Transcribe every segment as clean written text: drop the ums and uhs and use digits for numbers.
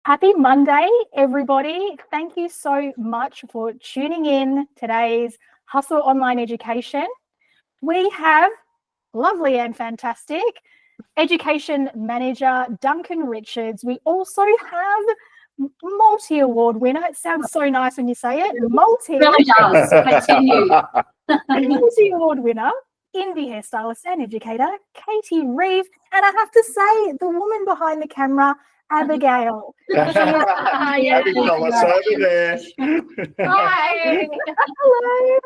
Happy Monday, everybody. Thank you so much for tuning in today's Hustle Online Education. We have lovely and fantastic Education Manager Duncan Richards. We also have multi-award winner. It sounds so nice when you say it. Really does. Continue. Multi-award winner, indie hairstylist and educator, Katy Reeve. And I have to say, the woman behind the camera, Abigail. Happy fellas over there. Hi. Hello.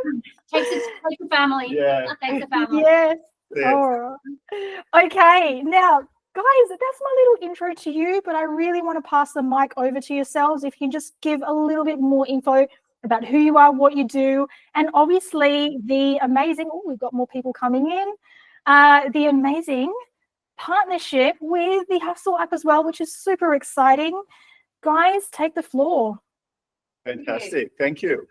Takes the family. Yeah. Takes the family. Yes. Yeah. All right. Okay. Now, guys, that's my little intro to you, but I really want to pass the mic over to yourselves. If you can just give a little bit more info about who you are, what you do, and obviously the amazing, oh, we've got more people coming in, the amazing partnership with the Hustle app as well, which is super exciting. Guys, take the floor. Fantastic. Thank you.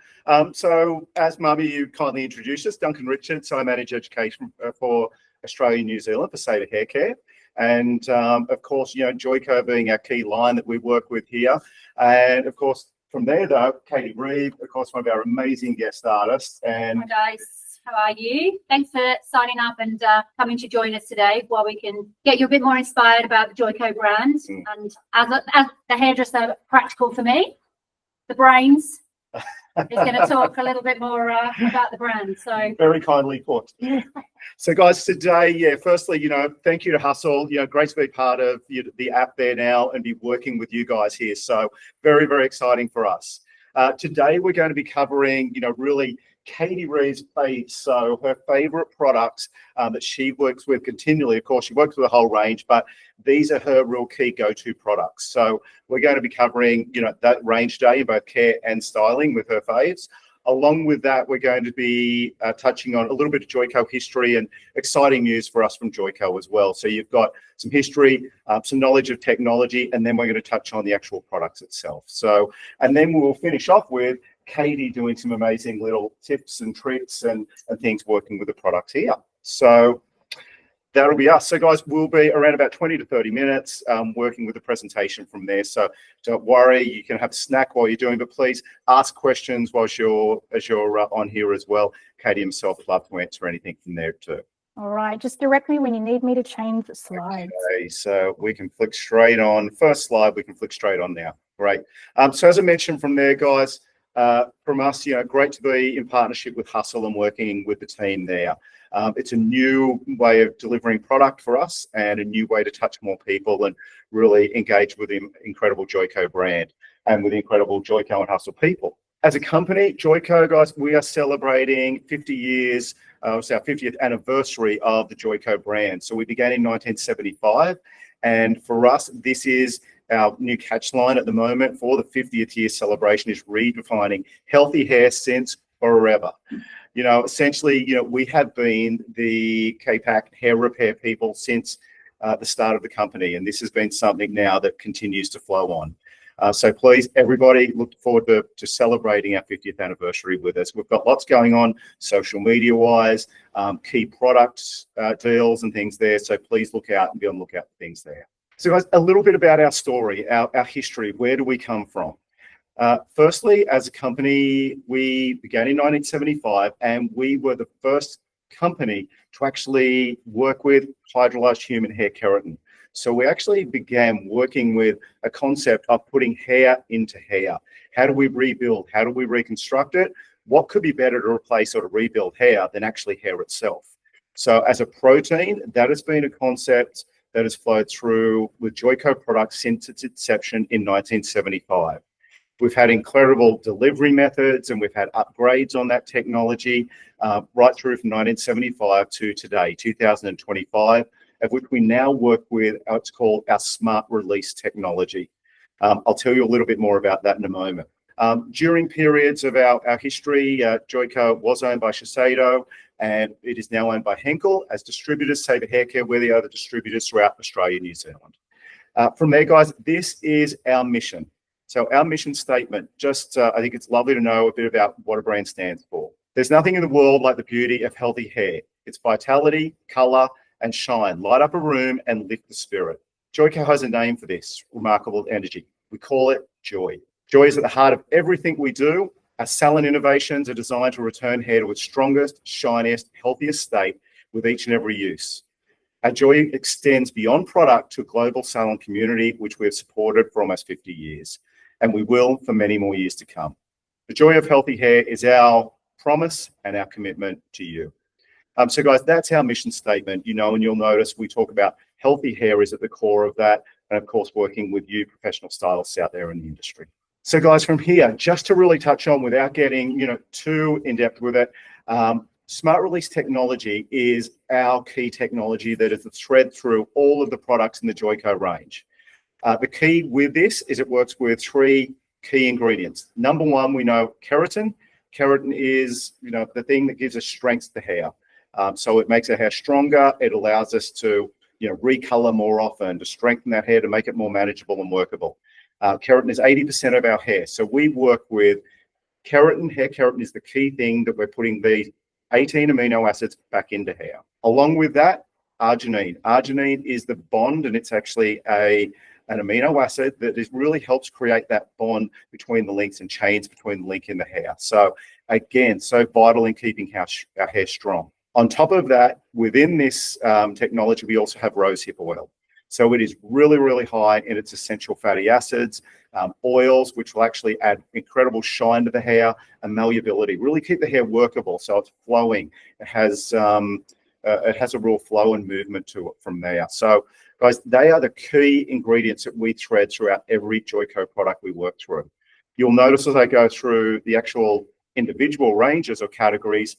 So as Mummy, you kindly introduced us, Duncan Richards. I manage education for Australia and New Zealand for Sabre Hair Care. And of course, you know, JOICO being our key line that we work with here. And of course, from there though, Katy Reeve, of course, one of our amazing guest artists. And Hi guys. How are you? Thanks for signing up and coming to join us today while we can get you a bit more inspired about the JOICO brand. And as the hairdresser, practical for me, the brains is going to talk a little bit more about the brand. So very kindly put. So guys, today, yeah, firstly, you know, thank you to Hustle. You know, great to be part of the app there now and be working with you guys here. So very, very exciting for us. Today, we're going to be covering, you know, really Katy Reeve's face, so her favorite products that she works with continually. Of course, she works with a whole range, but these are her real key go-to products. So we're going to be covering, you know, that range today in both care and styling with her faves. Along with that, we're going to be touching on a little bit of JOICO history and exciting news for us from JOICO as well. So you've got some history, some knowledge of technology, and then we're going to touch on the actual products itself. So, and then we'll finish off with Katy doing some amazing little tips and tricks and things working with the products here. So that'll be us. So guys, we'll be around about 20 to 30 minutes working with the presentation from there. So don't worry, you can have a snack while you're doing, but please ask questions as you're on here as well. Katy himself would love to answer anything from there too. All right, just direct me when you need me to change the slides. Okay, so we can flick straight on. First slide, we can flick straight on now. Great. So as I mentioned from there, guys, from us, you know, great to be in partnership with Hustle and working with the team there. It's a new way of delivering product for us and a new way to touch more people and really engage with the incredible JOICO brand and with the incredible JOICO and Hustle people. As a company, JOICO, guys, we are celebrating 50 years. It's our 50th anniversary of the JOICO brand. So we began in 1975. And for us, this is our new catch line at the moment for the 50th year celebration is redefining healthy hair since forever. You know, essentially, you know, we have been the KPAC hair repair people since the start of the company. And this has been something now that continues to flow on. So please, everybody, look forward to celebrating our 50th anniversary with us. We've got lots going on social media wise, key products, deals and things there. So please look out and be on the lookout for things there. So guys, a little bit about our story, our history. Where do we come from? Firstly, as a company, we began in 1975 and we were the first company to actually work with hydrolyzed human hair keratin. So we actually began working with a concept of putting hair into hair. How do we rebuild? How do we reconstruct it? What could be better to replace or to rebuild hair than actually hair itself? So as a protein, that has been a concept that has flowed through with JOICO products since its inception in 1975. We've had incredible delivery methods and we've had upgrades on that technology right through from 1975 to today, 2025, of which we now work with what's called our smart release technology. I'll tell you a little bit more about that in a moment. During periods of our history, JOICO was owned by Shiseido and it is now owned by Henkel as distributors. Sabre Hair Care, we're the other distributors throughout Australia and New Zealand. From there, guys, this is our mission. So our mission statement, I think it's lovely to know a bit about what a brand stands for. There's nothing in the world like the beauty of healthy hair. Its vitality, color, and shine light up a room and lift the spirit. JOICO has a name for this remarkable energy. We call it joy. Joy is at the heart of everything we do. Our salon innovations are designed to return hair to its strongest, shiniest, healthiest state with each and every use. Our joy extends beyond product to a global salon community, which we have supported for almost 50 years, and we will for many more years to come. The joy of healthy hair is our promise and our commitment to you. So guys, that's our mission statement, and you'll notice we talk about healthy hair is at the core of that. And of course, working with you professional stylists out there in the industry. So guys, from here, just to really touch on without getting, too in depth with it, smart release technology is our key technology that is the thread through all of the products in the JOICO range. The key with this is it works with 3 key ingredients. Number 1, we know keratin. Keratin is, the thing that gives us strength to the hair. So it makes our hair stronger. It allows us to, recolor more often, to strengthen that hair, to make it more manageable and workable. Keratin is 80% of our hair. So we work with keratin. Hair keratin is the key thing that we're putting these 18 amino acids back into hair. Along with that, arginine. Arginine is the bond, and it's actually an amino acid that really helps create that bond between the links and chains between the link in the hair. So again, so vital in keeping our hair strong. On top of that, within this technology, we also have rosehip oil. So it is really, really high in its essential fatty acids, oils, which will actually add incredible shine to the hair, and malleability, really keep the hair workable. So it's flowing. It has a real flow and movement to it from there. So guys, they are the key ingredients that we thread throughout every JOICO product we work through. You'll notice as I go through the actual individual ranges or categories,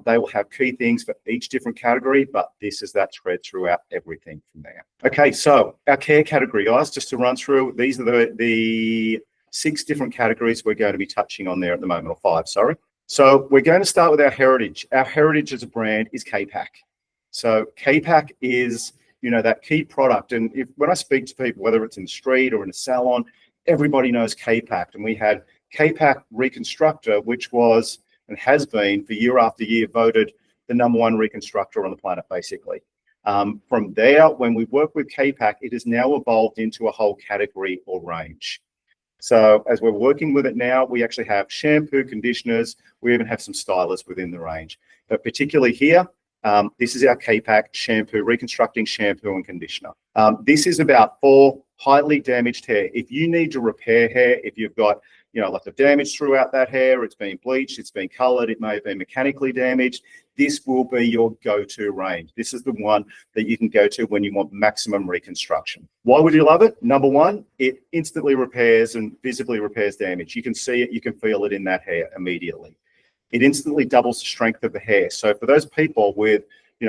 they will have key things for each different category, but this is that thread throughout everything from there. Okay, so our care category, guys, just to run through, these are the 6 different categories we're going to be touching on there at the moment, or 5, sorry. So we're going to start with our heritage. Our heritage as a brand is K-Pack. So K-Pack is, that key product. And when I speak to people, whether it's in the street or in a salon, everybody knows K-Pack. And we had K-Pack Reconstructor, which was and has been for year after year voted the #1 reconstructor on the planet, basically. From there, when we work with K-Pack, it has now evolved into a whole category or range. So as we're working with it now, we actually have shampoo, conditioners. We even have some stylists within the range. But particularly here, this is our K-Pack shampoo, reconstructing shampoo and conditioner. This is about for highly damaged hair. If you need to repair hair, if you've got lots of damage throughout that hair, it's been bleached, it's been colored, it may have been mechanically damaged, this will be your go-to range. This is the one that you can go to when you want maximum reconstruction. Why would you love it? Number 1, it instantly repairs and visibly repairs damage. You can see it, you can feel it in that hair immediately. It instantly doubles the strength of the hair. So for those people with,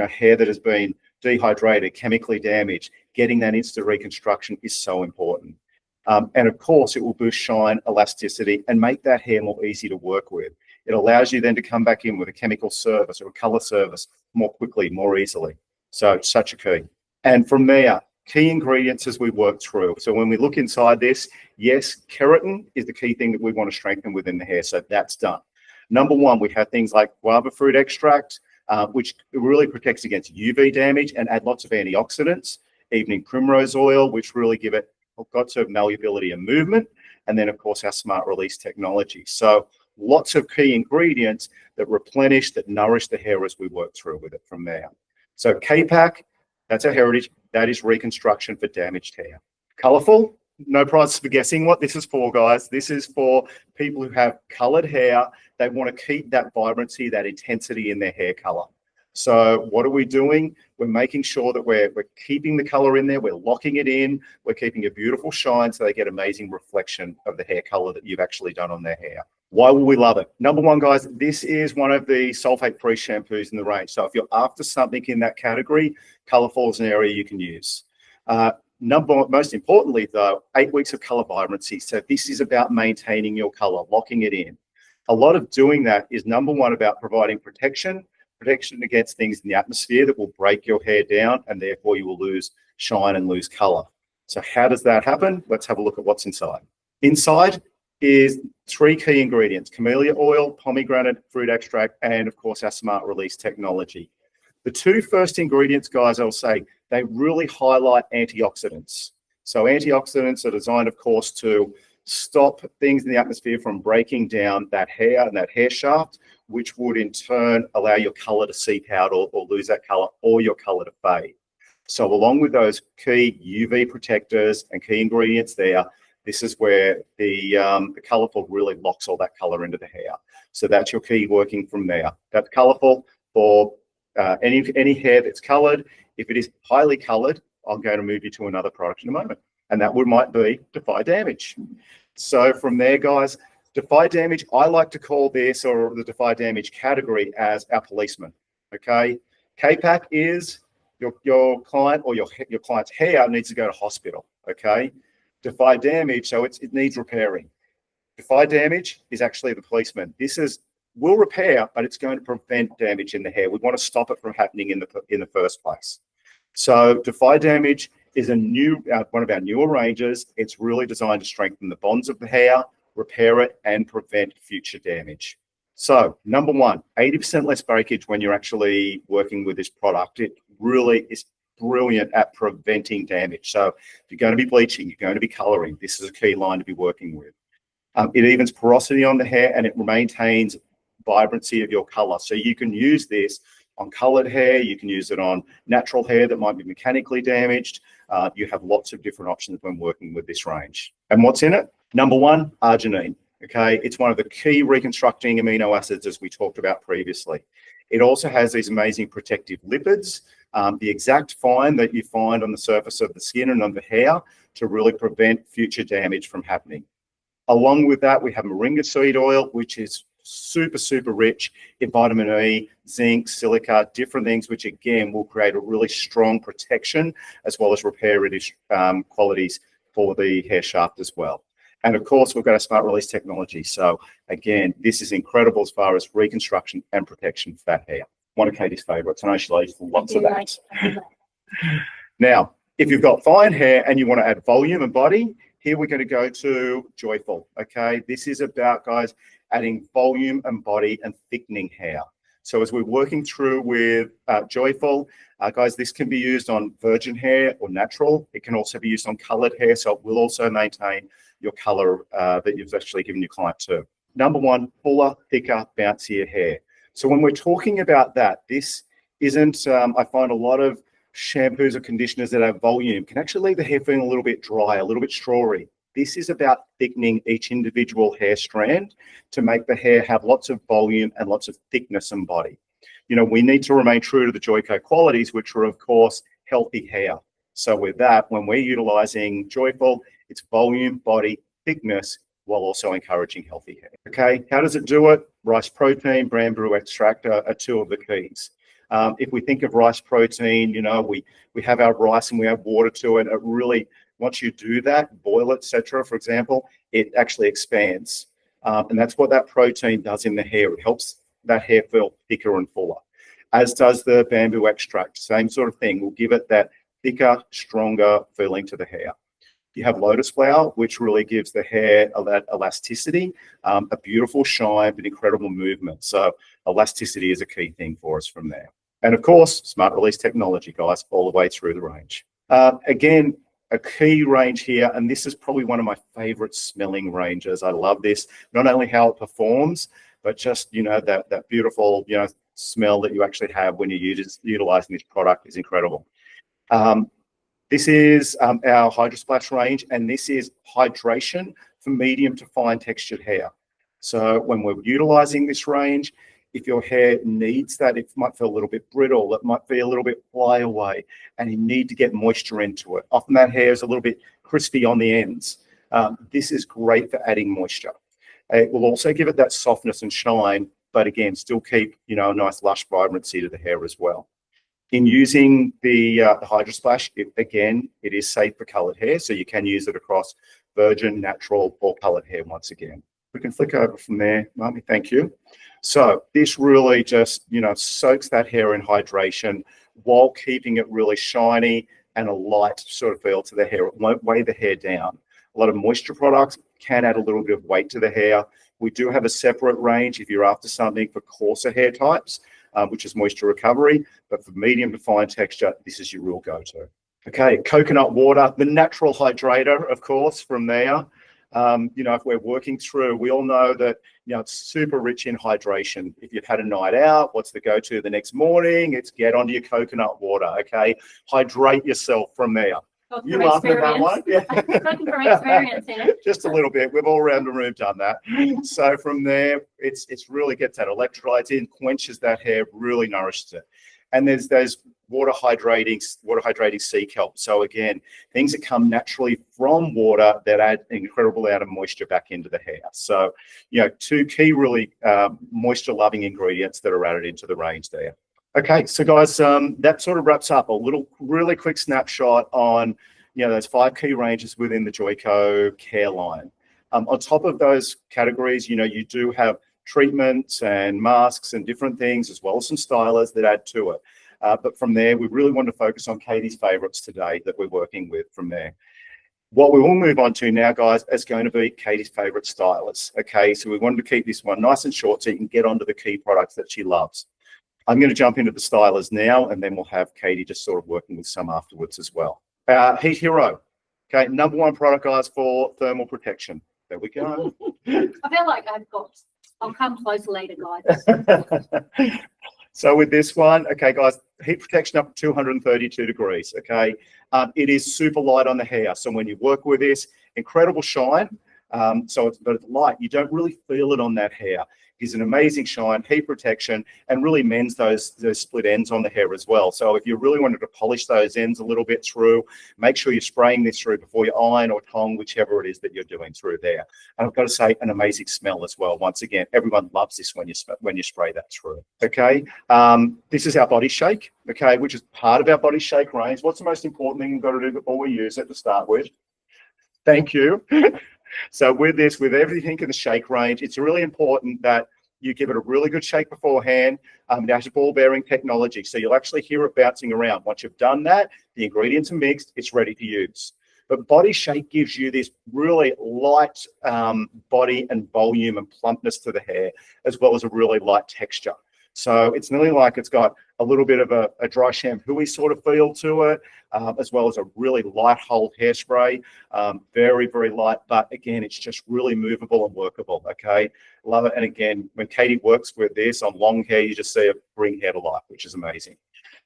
hair that has been dehydrated, chemically damaged, getting that instant reconstruction is so important. And of course, it will boost shine, elasticity, and make that hair more easy to work with. It allows you then to come back in with a chemical service or a color service more quickly, more easily. So it's such a key. And from there, key ingredients as we work through. So when we look inside this, yes, keratin is the key thing that we want to strengthen within the hair. So that's done. Number 1, we have things like guava fruit extract, which really protects against UV damage and add lots of antioxidants. Evening primrose oil, which really give it lots of malleability and movement. And then, of course, our smart release technology. So lots of key ingredients that replenish, that nourish the hair as we work through with it from there. So K-Pack, that's our heritage. That is reconstruction for damaged hair. Colorful, no prizes for guessing what this is for, guys. This is for people who have colored hair. They want to keep that vibrancy, that intensity in their hair color. So what are we doing? We're making sure that we're keeping the color in there. We're locking it in. We're keeping a beautiful shine so they get amazing reflection of the hair color that you've actually done on their hair. Why will we love it? Number 1, guys, this is one of the sulfate-free shampoos in the range. So if you're after something in that category, colorful is an area you can use. Most importantly, though, 8 weeks of color vibrancy. So this is about maintaining your color, locking it in. A lot of doing that is, number 1, about providing protection against things in the atmosphere that will break your hair down, and therefore you will lose shine and lose color. So how does that happen? Let's have a look at what's inside. Inside is 3 key ingredients: camellia oil, pomegranate fruit extract, and of course our smart release technology. The 2 first ingredients, guys, I'll say, they really highlight antioxidants. So antioxidants are designed, of course, to stop things in the atmosphere from breaking down that hair and that hair shaft, which would in turn allow your color to seep out or lose that color or your color to fade. So along with those key UV protectors and key ingredients there, this is where the colorful really locks all that color into the hair. So that's your key working from there. That's colorful for any hair that's colored. If it is highly colored, I'm going to move you to another product in a moment. And that might be Defy Damage. So from there, guys, Defy Damage, I like to call this, or the Defy Damage category, as our policeman. Okay, K-Pack is your client or your client's hair needs to go to hospital. Okay, Defy Damage, so it needs repairing. Defy Damage is actually the policeman. Will repair, but it's going to prevent damage in the hair. We want to stop it from happening in the first place. So Defy Damage is one of our newer ranges. It's really designed to strengthen the bonds of the hair, repair it, and prevent future damage. So number one, 80% less breakage when you're actually working with this product. It really is brilliant at preventing damage. So if you're going to be bleaching, you're going to be coloring, this is a key line to be working with. It evens porosity on the hair and it maintains vibrancy of your color. So you can use this on colored hair, you can use it on natural hair that might be mechanically damaged. You have lots of different options when working with this range. And what's in it? Number one, arginine. Okay, it's one of the key reconstructing amino acids, as we talked about previously. It also has these amazing protective lipids, the exact fine that you find on the surface of the skin and on the hair to really prevent future damage from happening. Along with that, we have moringa seed oil, which is super, super rich in vitamin E, zinc, silica, different things, which again will create a really strong protection as well as reparative qualities for the hair shaft as well. And of course, we've got a smart release technology. So again, this is incredible as far as reconstruction and protection for that hair. One of Katie's favorites. I know she likes lots of that. Now, if you've got fine hair and you want to add volume and body, here we're going to go to Joyful. Okay, this is about, guys, adding volume and body and thickening hair. So as we're working through with Joyful, guys, this can be used on virgin hair or natural. It can also be used on colored hair, so it will also maintain your color that you've actually given your client to. Number one, fuller, thicker, bouncier hair. So when we're talking about that, this isn't, I find a lot of shampoos or conditioners that have volume can actually leave the hair feeling a little bit dry, a little bit strawy. This is about thickening each individual hair strand to make the hair have lots of volume and lots of thickness and body. You know, we need to remain true to the JOICO qualities, which are, of course, healthy hair. So with that, when we're utilizing Joyful, it's volume, body, thickness, while also encouraging healthy hair. Okay, how does it do it? Rice protein, bamboo extract are two of the keys. If we think of rice protein, you know, we have our rice and we have water to it. It really, once you do that, boil it, etc., for example, it actually expands. And that's what that protein does in the hair. It helps that hair feel thicker and fuller, as does the bamboo extract. Same sort of thing. We'll give it that thicker, stronger feeling to the hair. You have lotus flower, which really gives the hair that elasticity, a beautiful shine, but incredible movement. So elasticity is a key thing for us from there. And of course, smart release technology, guys, all the way through the range. Again, a key range here, and this is probably one of my favorite smelling ranges. I love this, not only how it performs, but just, you know, that beautiful, you know, smell that you actually have when you're utilizing this product is incredible. This is our Hydro Splash range, and this is hydration for medium to fine textured hair. So when we're utilizing this range, if your hair needs that, it might feel a little bit brittle, it might be a little bit flyaway, and you need to get moisture into it. Often that hair is a little bit crispy on the ends. This is great for adding moisture. It will also give it that softness and shine, but again, still keep, you know, a nice lush vibrancy to the hair as well. In using the Hydro Splash, again, it is safe for colored hair, so you can use it across virgin, natural, or colored hair once again. We can flick over from there, Marmy, thank you. So this really just, you know, soaks that hair in hydration while keeping it really shiny and a light sort of feel to the hair. It won't weigh the hair down. A lot of moisture products can add a little bit of weight to the hair. We do have a separate range if you're after something for coarser hair types, which is moisture recovery, but for medium to fine texture, this is your real go-to. Okay, coconut water, the natural hydrator, of course, from there. You know, if we're working through, we all know that, you know, it's super rich in hydration. If you've had a night out, what's the go-to the next morning? It's get onto your coconut water, okay? Hydrate yourself from there. You laughing at that one? Yeah. Talking from experience here. Just a little bit. We've all around the room done that. So from there, it's really gets that electrolytes in, quenches that hair, really nourishes it. And there's those water hydrating sea kelp. So again, things that come naturally from water that add an incredible amount of moisture back into the hair. So, you know, two key really moisture loving ingredients that are added into the range there. Okay, so guys, that sort of wraps up a little really quick snapshot on, you know, those 5 key ranges within the JOICO care line. On top of those categories, you know, you do have treatments and masks and different things, as well as some stylers that add to it. But from there, we really want to focus on Katy's favorites today that we're working with from there. What we will move on to now, guys, is going to be Katy's favorite stylist. Okay, so we wanted to keep this one nice and short so you can get onto the key products that she loves. I'm going to jump into the stylers now, and then we'll have Katy just sort of working with some afterwards as well. Heat Hero. Okay, #1 product, guys, for thermal protection. There we go. I feel like I'll come closer later, guys. So with this one, okay, guys, heat protection up to 232 degrees, okay? It is super light on the hair. So when you work with this, incredible shine. But it's light. You don't really feel it on that hair. Gives an amazing shine, heat protection, and really mends those split ends on the hair as well. So if you really wanted to polish those ends a little bit through, make sure you're spraying this through before you iron or tong, whichever it is that you're doing through there. And I've got to say, an amazing smell as well. Once again, everyone loves this when you spray that through. Okay, this is our body shake. Okay, which is part of our body shake range. What's the most important thing you've got to do before we use it to start with? Thank you. So with this, with everything in the shake range, it's really important that you give it a really good shake beforehand. It has ball bearing technology, so you'll actually hear it bouncing around. Once you've done that, the ingredients are mixed, it's ready to use. But body shake gives you this really light body and volume and plumpness to the hair, as well as a really light texture. So it's nearly like it's got a little bit of a dry shampoo-y sort of feel to it, as well as a really light hold hairspray. Very, very light, but again, it's just really movable and workable, okay? Love it. And again, when Katy works with this on long hair, you just see it bring hair to life, which is amazing.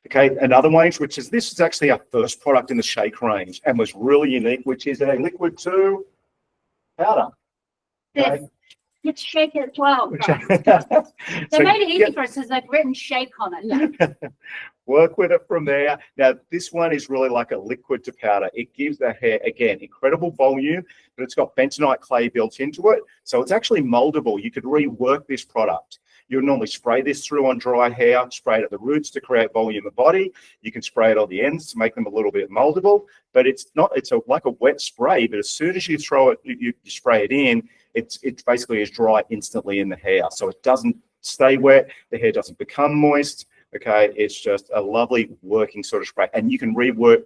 Okay, another range, this is actually our first product in the shake range and was really unique, which is a liquid to powder. Okay. Let's shake it as well. They made it easy for us because they've written shake on it. Work with it from there. Now, this one is really like a liquid to powder. It gives the hair, again, incredible volume, but it's got bentonite clay built into it. So it's actually moldable. You could rework this product. You would normally spray this through on dry hair, spray it at the roots to create volume of body. You can spray it on the ends to make them a little bit moldable, but it's like a wet spray, but as soon as you throw it, you spray it in, it basically is dry instantly in the hair. So it doesn't stay wet, the hair doesn't become moist. Okay, it's just a lovely working sort of spray, and you can rework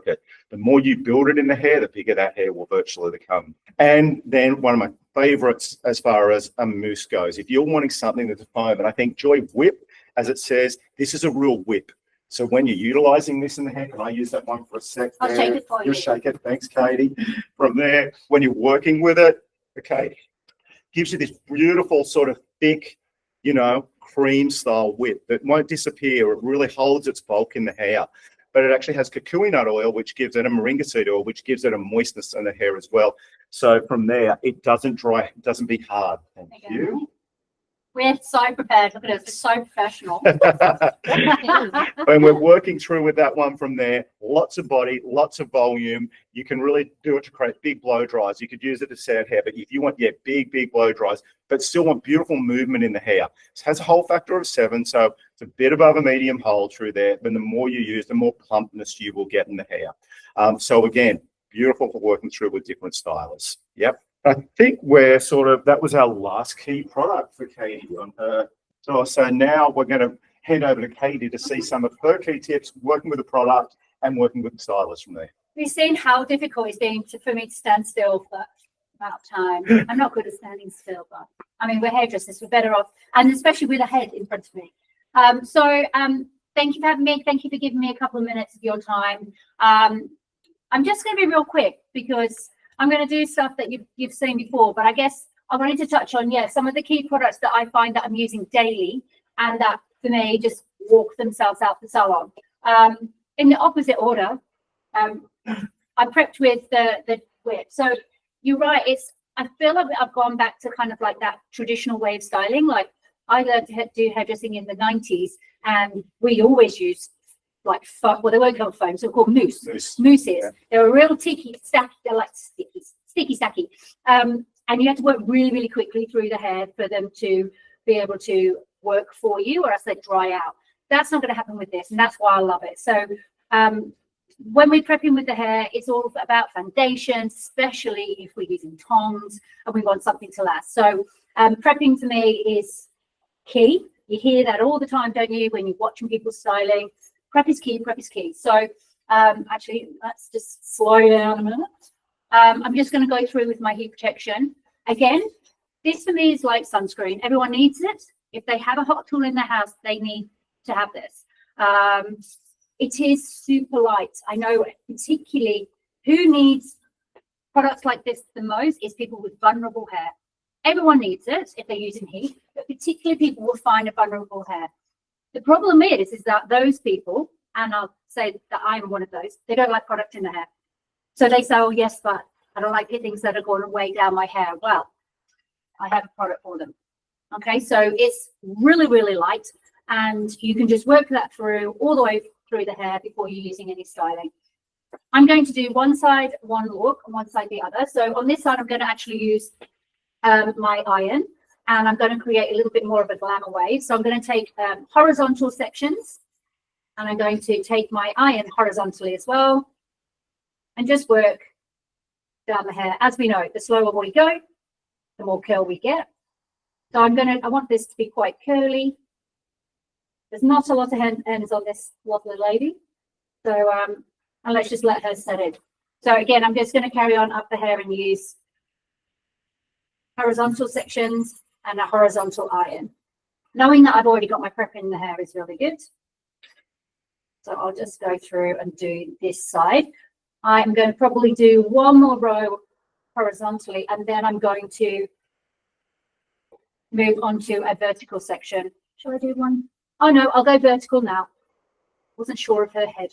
it. The more you build it in the hair, the bigger that hair will virtually become. And then one of my favorites as far as a mousse goes, if you're wanting something that's a foam, and I think Joy Whip, as it says, this is a real whip. So when you're utilizing this in the hair, can I use that one for a sec? I'll shake it for you. You'll shake it. Thanks, Katy. From there, when you're working with it, okay, gives you this beautiful sort of thick, you know, cream style whip that won't disappear. It really holds its bulk in the hair, but it actually has kukui nut oil, which gives it a moringa seed oil, which gives it a moistness in the hair as well. So from there, it doesn't dry, it doesn't be hard. Thank you. We're so prepared. Look at us. We're so professional. When we're working through with that one from there, lots of body, lots of volume. You can really do it to create big blow dries. You could use it to set hair, but if you want, big blow dries, but still want beautiful movement in the hair. It has a hold factor of 7, so it's a bit above a medium hold through there. But the more you use, the more plumpness you will get in the hair. So again, beautiful for working through with different stylists. Yep. I think that was our last key product for Katy on her. So now we're going to hand over to Katy to see some of her key tips working with the product and working with the stylist from there. We've seen how difficult it's been for me to stand still for about time. I'm not good at standing still, but I mean, we're hairdressers, we're better off, and especially with a head in front of me. Thank you for having me. Thank you for giving me a couple of minutes of your time. I'm just going to be real quick because I'm going to do stuff that you've seen before, but I guess I wanted to touch on, some of the key products that I find that I'm using daily and that for me just walk themselves out the salon. In the opposite order, I prepped with the whip. So you're right, I feel like I've gone back to kind of like that traditional way of styling. Like I learned to do hairdressing in the 90s, and we always used like foam. Well, they weren't called foam, so they're called mousses. Yeah. They were real sticky, they're like sticky, stacky. And you had to work really, really quickly through the hair for them to be able to work for you, or else they dry out. That's not going to happen with this, and that's why I love it. So when we're prepping with the hair, it's all about foundation, especially if we're using tongs and we want something to last. So prepping for me is key. You hear that all the time, don't you, when you're watching people styling? Prep is key, prep is key. So actually, let's just slow down a minute. I'm just going to go through with my heat protection. Again, this for me is like sunscreen. Everyone needs it. If they have a hot tool in their house, they need to have this. It is super light. I know particularly who needs products like this the most is people with vulnerable hair. Everyone needs it if they're using heat, but particularly people will find a vulnerable hair. The problem is that those people, and I'll say that I'm one of those, they don't like product in their hair. So they say, oh, yes, but I don't like things that are going to weigh down my hair. Well, I have a product for them. Okay, so it's really, really light, and you can just work that through all the way through the hair before you're using any styling. I'm going to do one side, one look, and one side the other. So on this side, I'm going to actually use my iron, and I'm going to create a little bit more of a glamour wave. So I'm going to take horizontal sections, and I'm going to take my iron horizontally as well, and just work down the hair. As we know, the slower we go, the more curl we get. So I want this to be quite curly. There's not a lot of ends on this lovely lady. So, and let's just let her set in. So again, I'm just going to carry on up the hair and use horizontal sections and a horizontal iron. Knowing that I've already got my prep in the hair is really good. So I'll just go through and do this side. I'm going to probably do one more row horizontally, and then I'm going to move on to a vertical section. Shall I do one? Oh no, I'll go vertical now. Wasn't sure of her head.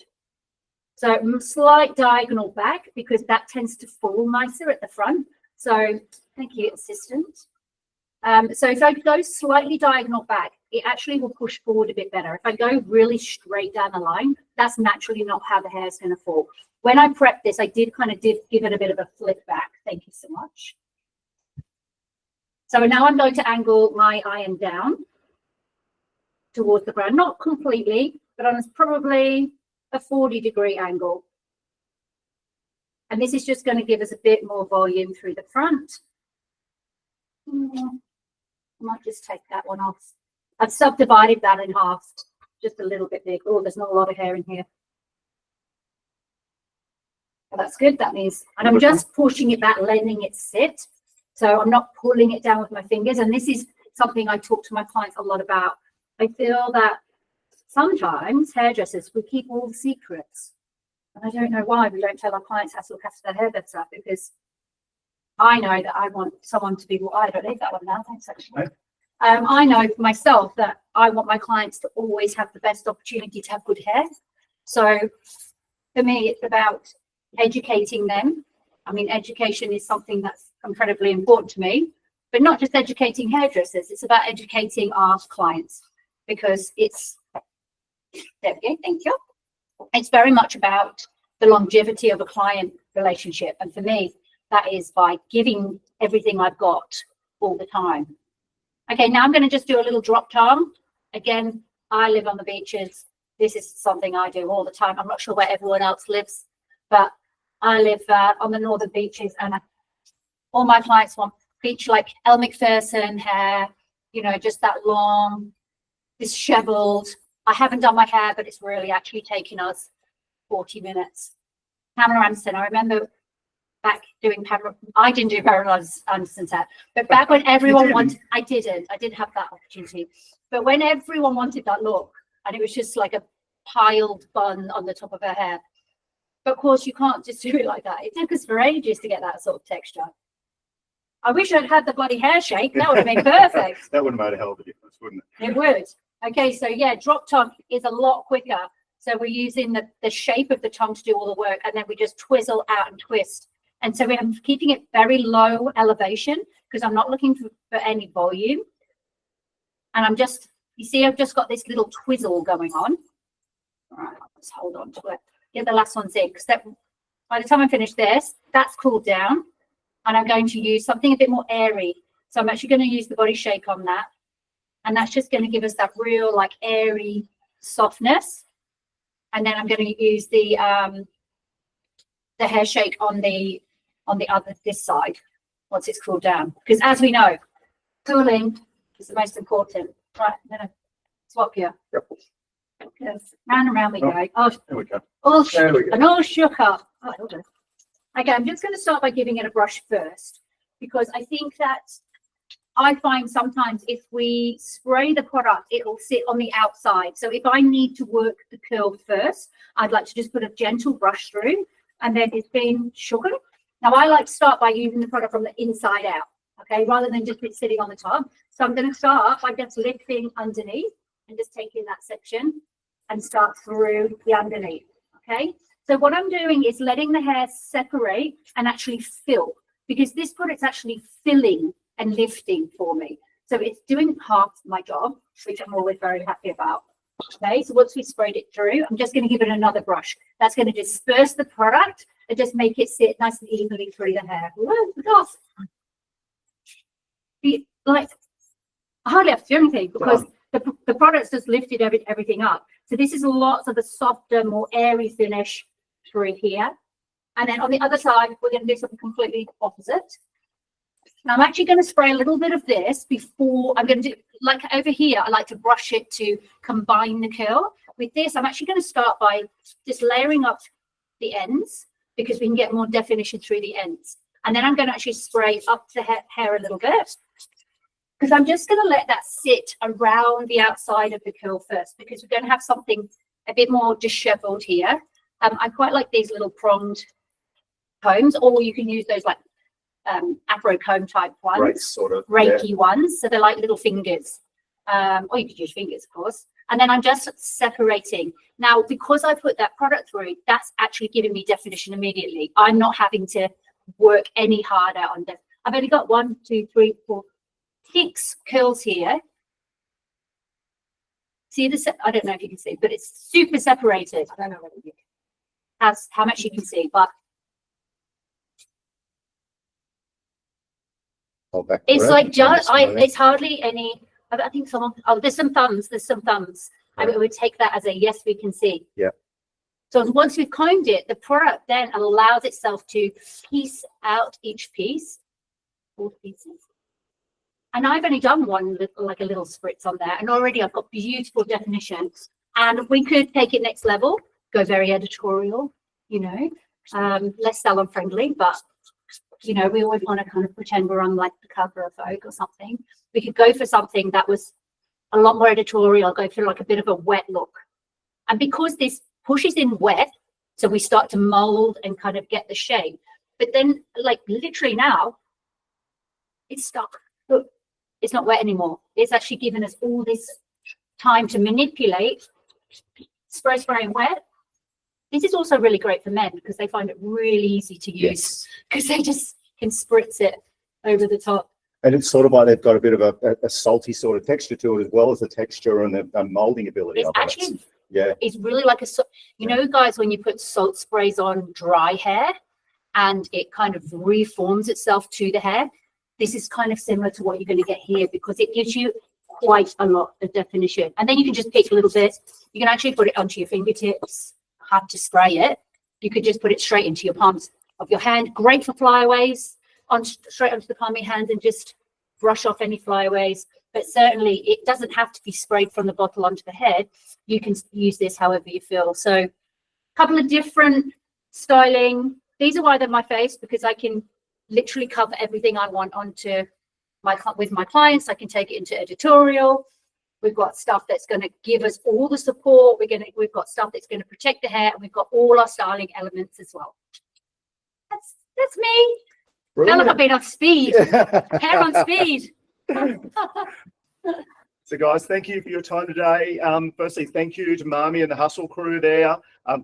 So slight diagonal back, because that tends to fall nicer at the front. So thank you, assistant. So if I go slightly diagonal back, it actually will push forward a bit better. If I go really straight down the line, that's naturally not how the hair is going to fall. When I prepped this, I did give it a bit of a flip back. Thank you so much. So now I'm going to angle my iron down towards the ground, not completely, but on probably a 40-degree angle. And this is just going to give us a bit more volume through the front. I might just take that one off. I've subdivided that in half, just a little bit big. Oh, there's not a lot of hair in here. Well, that's good. That means, and I'm just pushing it back, letting it sit. So I'm not pulling it down with my fingers. And this is something I talk to my clients a lot about. I feel that sometimes hairdressers, we keep all the secrets. And I don't know why we don't tell our clients how to look after their hair better, because I know that I want someone to be, well, I don't need that one now, thanks actually. I know for myself that I want my clients to always have the best opportunity to have good hair. So for me, it's about educating them. I mean, education is something that's incredibly important to me, but not just educating hairdressers, it's about educating our clients, because it's, there we go, thank you. It's very much about the longevity of a client relationship. And for me, that is by giving everything I've got all the time. Okay, now I'm going to just do a little drop tongue. Again, I live on the beaches. This is something I do all the time. I'm not sure where everyone else lives, but I live on the northern beaches, and all my clients want beach like Elle Macpherson hair, you know, just that long, disheveled. I haven't done my hair, but it's really actually taken us 40 minutes. Pamela Anderson, I remember back doing Pamela, I didn't do Pamela Anderson's hair, but back when everyone wanted, I didn't have that opportunity. But when everyone wanted that look, and it was just like a piled bun on the top of her hair. But of course, you can't just do it like that. It took us for ages to get that sort of texture. I wish I'd had the bloody hair shake. That would have been perfect. That would have made a hell of a difference, wouldn't it? It would. Okay, so yeah, drop tongue is a lot quicker. So we're using the shape of the tongue to do all the work, and then we just twizzle out and twist. And so I'm keeping it very low elevation because I'm not looking for any volume. And I'm just, you see, I've just got this little twizzle going on. All right, I'll just hold on to it. Get the last ones in, because by the time I finish this, that's cooled down. And I'm going to use something a bit more airy. So I'm actually going to use the body shake on that. And that's just going to give us that real like airy softness. And then I'm going to use the hair shake on the other, this side, once it's cooled down. Because as we know, cooling is the most important. Right, I'm going to swap here. Yep. Yes, round and round we go. Oh, There we go. all There we go. and all shook up. Oh, hold on. Okay, I'm just going to start by giving it a brush first, because I think that I find sometimes if we spray the product, it'll sit on the outside. So if I need to work the curl first, I'd like to just put a gentle brush through, and then it's been sugared. Now I like to start by using the product from the inside out, okay, rather than just it sitting on the top. So I'm going to start by just lifting underneath and just taking that section and start through the underneath, okay? So what I'm doing is letting the hair separate and actually fill, because this product's actually filling and lifting for me. So it's doing half my job, which I'm always very happy about. Okay, so once we sprayed it through, I'm just going to give it another brush. That's going to disperse the product and just make it sit nice and evenly through the hair. Whoa, look off. Like, I hardly have to do anything because the product's just lifted everything up. So this is lots of a softer, more airy finish through here. And then on the other side, we're going to do something completely opposite. Now I'm actually going to spray a little bit of this before I'm going to do, like over here, I like to brush it to combine the curl. With this, I'm actually going to start by just layering up the ends because we can get more definition through the ends. And then I'm going to actually spray up the hair a little bit, because I'm just going to let that sit around the outside of the curl first, because we're going to have something a bit more disheveled here. I quite like these little pronged combs, or you can use those like afro comb type ones, Right, sort of reiki ones. So they're like little fingers, or you could use fingers, of course. And then I'm just separating. Now, because I put that product through, that's actually giving me definition immediately. I'm not having to work any harder on depth. I've only got 1, 2, 3, 4, 6 curls here. See this? I don't know if you can see, but it's super separated. I don't know whether you can. How much you can see, but it's like just it's hardly any. I think someone. Oh, there's some thumbs. There's some thumbs. I would take that as a yes, we can see. Yeah. So once we've combed it, the product then allows itself to piece out each piece, 4 pieces. And I've only done one like a little spritz on there, and already I've got beautiful definition. And we could take it next level, go very editorial, you know, less salon friendly, but you know, we always want to kind of pretend we're on like the cover of Vogue or something. We could go for something that was a lot more editorial, go for like a bit of a wet look. And because this pushes in wet, so we start to mold and kind of get the shape. But then like literally now, it's stuck. Look, it's not wet anymore. It's actually given us all this time to manipulate, spraying wet. This is also really great for men because they find it really easy to use because they just can spritz it over the top. And it's sort of like they've got a bit of a salty sort of texture to it, as well as the texture and the molding ability. It's actually, yeah, it's really like a, you know, guys, when you put salt sprays on dry hair and it kind of reforms itself to the hair, this is kind of similar to what you're going to get here because it gives you quite a lot of definition. And then you can just pick a little bit. You can actually put it onto your fingertips. Have to spray it. You could just put it straight into your palms of your hand. Great for flyaways, straight onto the palm of your hand and just brush off any flyaways. But certainly it doesn't have to be sprayed from the bottle onto the head. You can use this however you feel. So a couple of different styling. These are why they're my face, because I can literally cover everything I want onto with my clients. I can take it into editorial. We've got stuff that's going to give us all the support. We've got stuff that's going to protect the hair, and we've got all our styling elements as well. That's me. I look, I've been on speed. Hair on speed. So guys, thank you for your time today. Firstly, thank you to Marmy and the Hustle crew there.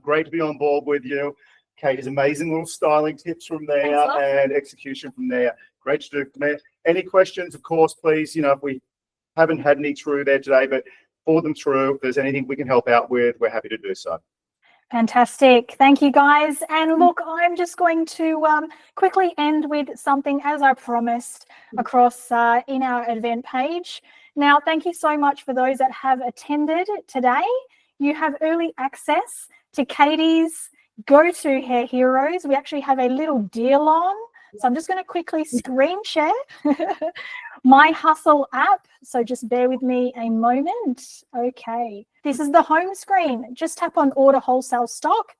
Great to be on board with you. Katie's amazing little styling tips from there and execution from there. Great to do from there. Any questions, of course, please, you know, if we haven't had any through there today, but forward them through. If there's anything we can help out with, we're happy to do so. Fantastic. Thank you, guys. And look, I'm just going to quickly end with something, as I promised, across in our event page. Now, thank you so much for those that have attended today. You have early access to Katie's go-to hair heroes. We actually have a little deal on. So I'm just going to quickly screen share my Hustle app. So just bear with me a moment. Okay, this is the home screen. Just tap on order wholesale stock.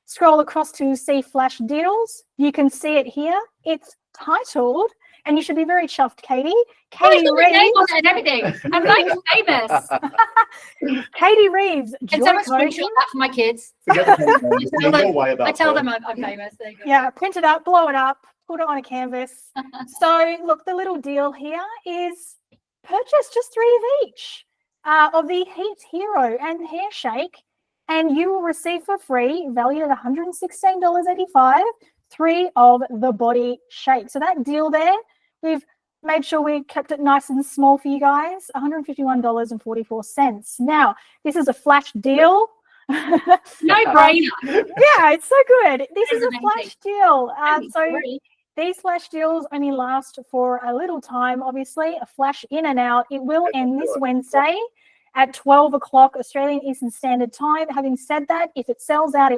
Scroll across to see flash deals. You can see it here. It's titled, and you should be very chuffed, Katy. Katy Reeve. And everything. I'm like famous. Katy Reeve's. Can someone screenshot that for my kids? I tell them I'm famous. There you go. Yeah, print it up, blow it up, put it on a canvas. So look, the little deal here is purchase just 3 of each of the Heat Hero and Hair Shake, and you will receive for free, valued at $116.85, 3 of the Body Shake. So that deal there, we've made sure we kept it nice and small for you guys, $151.44. Now, this is a flash deal. No brainer. Yeah, it's so good. This is a amazing. flash deal. So Great. these flash deals only last for a little time, obviously, a flash in and out. It will end this Wednesday at 12 o'clock Australian Eastern Standard Time. Having said that, if it sells out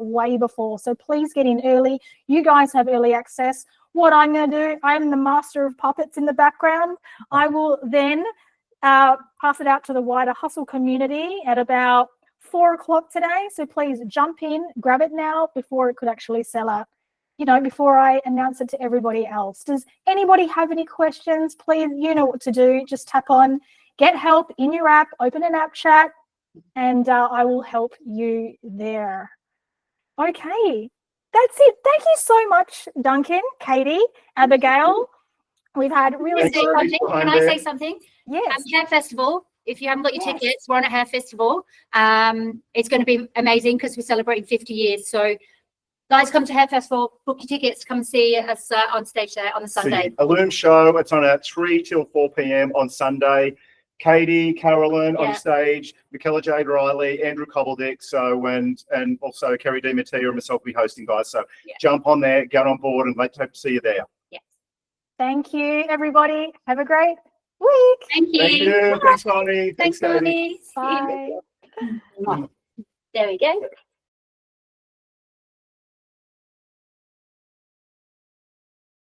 way before. So please get in early. You guys have early access. What I'm going to do, I'm the master of puppets in the background. I will then pass it out to the wider Hustle community at about 4 o'clock today. So please jump in, grab it now before it could actually sell out, you know, before I announce it to everybody else. Does anybody have any questions? Please, you know what to do. Just tap on Get Help in your app, open an app chat, and I will help you there. Okay, that's it. Thank you so much, Duncan, Katy, Abigail. We've had really good. Can I say something? Yes. Hair Festival. If you haven't got your tickets, we're on at Hair Festival. It's going to be amazing because we're celebrating 50 years. So, guys, come to Hair Festival, book your tickets, come and see us on stage there on the Sunday. A Loom show. It's on at 3 till 4 p.m. on Sunday. Katy, Carolyn on stage, Michaela Jade Riley, Andrew Cobbledick, and also Kerry D. Mattia and myself will be hosting, guys. So jump on there, get on board, and let's hope to see you there. Yes. Thank you, everybody. Have a great week. Thank you. Thank you. Thanks, Bonnie. Thanks, Katy. Bonnie. Bye. There we go.